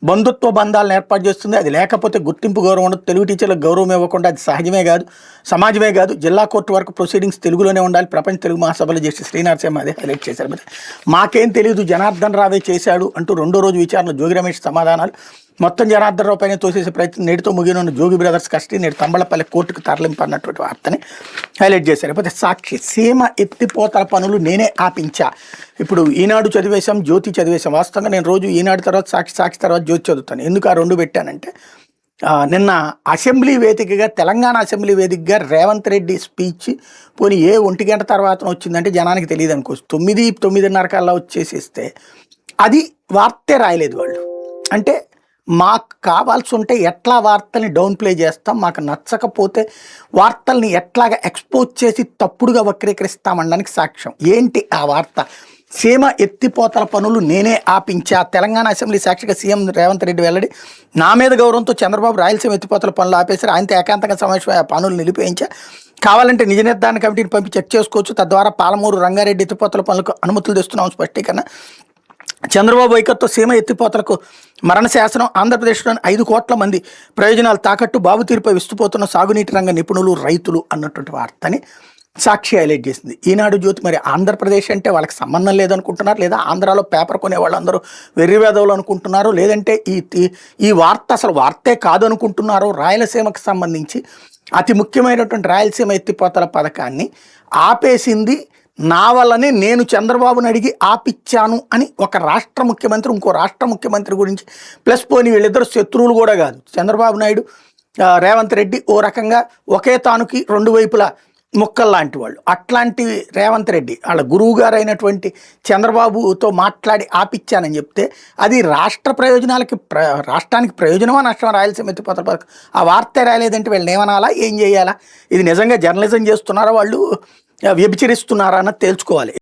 బంధుత్వ బంధాలను ఏర్పాటు చేస్తుంది. అది లేకపోతే గుర్తింపు గౌరవం ఉండదు. తెలుగు టీచర్లకు గౌరవం ఇవ్వకుండా అది సహజమే కాదు, సమాజమే కాదు. జిల్లా కోర్టు వరకు ప్రొసీడింగ్స్ తెలుగులోనే ఉండాలి. ప్రపంచ తెలుగు మహాసభలో చేసి శ్రీనరసింహ అదే హైలైట్ చేశారు. మాకేం తెలియదు, జనార్దన్ రావే చేశాడు అంటూ రెండో రోజు విచారణ జోగి రమేష్ సమాధానాలు. మొత్తం జనార్దన్ రావు పైన తోసేసే ప్రయత్నం నేటితో ముగిన జోగి బ్రదర్స్ కస్టడీ నేడు తంబళపల్లి కోర్టుకు తరలింపు అన్నటువంటి వార్తని హైలైట్ చేశారు. లేకపోతే సాక్షి సీమ ఎత్తిపోతల పనులు నేనే ఆపించా. ఇప్పుడు ఈనాడు చదివేశాం, జ్యోతి చదివేశాం. వాస్తవంగా నేను రోజు ఈనాడు తర్వాత సాక్షి తర్వాత జ్యోతి చదువుతాను. ఎందుకు ఆ రెండు పెట్టానంటే నిన్న అసెంబ్లీ వేదికగా తెలంగాణ అసెంబ్లీ వేదికగా రేవంత్ రెడ్డి స్పీచ్ పోనీ 1 గంట తర్వాత వచ్చిందంటే జనానికి తెలియదు అనుకోవచ్చు. 9-9:30 కల్లా వచ్చేసిస్తే అది వార్తే రాయలేదు వాళ్ళు. అంటే మాకు కావాల్సి ఉంటే ఎట్లా వార్తల్ని డౌన్ ప్లే చేస్తాం, మాకు నచ్చకపోతే వార్తల్ని ఎట్లాగా ఎక్స్పోజ్ చేసి తప్పుడుగా వక్రీకరిస్తామనడానికి సాక్ష్యం. ఏంటి ఆ వార్త? సీమ ఎత్తిపోతల పనులు నేనే ఆపించా. తెలంగాణ అసెంబ్లీ సాక్షిగా సీఎం రేవంత్ రెడ్డి వెల్లడి. నా మీద గౌరవంతో చంద్రబాబు రాయలసీమ ఎత్తిపోతల పనులు ఆపేశారు. ఆయనతో ఏకాంతంగా సమావేశం ఆ పనులు నిలిపేయించా. కావాలంటే నిజ నిర్ధారణ కమిటీని పంపి చెక్ చేసుకోవచ్చు. తద్వారా పాలమూరు రంగారెడ్డి ఎత్తిపోతల పనులకు అనుమతులు తెస్తున్నాం. స్పష్టీకరణ. చంద్రబాబు వైఖరితో సీమ ఎత్తిపోతలకు మరణ శాసనం. ఆంధ్రప్రదేశ్లోని 5 కోట్ల మంది ప్రయోజనాలు తాకట్టు. బాబు తీరుపై విస్తుపోతున్న సాగునీటి రంగ నిపుణులు, రైతులు అన్నటువంటి వార్తని సాక్షి హైలైట్ చేసింది. ఈనాడు జ్యోతి మరి ఆంధ్రప్రదేశ్ అంటే వాళ్ళకి సంబంధం లేదనుకుంటున్నారు, లేదా ఆంధ్రాలో పేపర్ కొనే వాళ్ళందరూ వెర్రివేదవులు అనుకుంటున్నారు, లేదంటే ఈ వార్త అసలు వార్తే కాదు అనుకుంటున్నారు. రాయలసీమకు సంబంధించి అతి ముఖ్యమైనటువంటి రాయలసీమ ఎత్తిపోతల పథకాన్ని ఆపేసింది నా వల్లనే, నేను చంద్రబాబుని అడిగి ఆపిచ్చాను అని ఒక రాష్ట్ర ముఖ్యమంత్రి ఇంకో రాష్ట్ర ముఖ్యమంత్రి గురించి, ప్లస్ పోనీ వీళ్ళిద్దరు శత్రువులు కూడా కాదు. చంద్రబాబు నాయుడు, రేవంత్ రెడ్డి ఓ రకంగా ఒకే తానుకి 2 వైపులా ముక్కలు లాంటి వాళ్ళు. అట్లాంటి రేవంత్ రెడ్డి వాళ్ళ గురువు గారు అయినటువంటి చంద్రబాబుతో మాట్లాడి ఆపిచ్చానని చెప్తే అది రాష్ట్ర ప్రయోజనాలకి రాష్ట్రానికి ప్రయోజనమా నష్టమా? రాయలసీమ ఎత్తిపోతల పథకం ఆ వార్తే రాయలేదంటే వీళ్ళని ఏమనాలా, ఏం చేయాలా? ఇది నిజంగా జర్నలిజం చేస్తున్నారా, వాళ్ళు వ్యభిచరిస్తున్నారా అన్నది తేల్చుకోవాలి.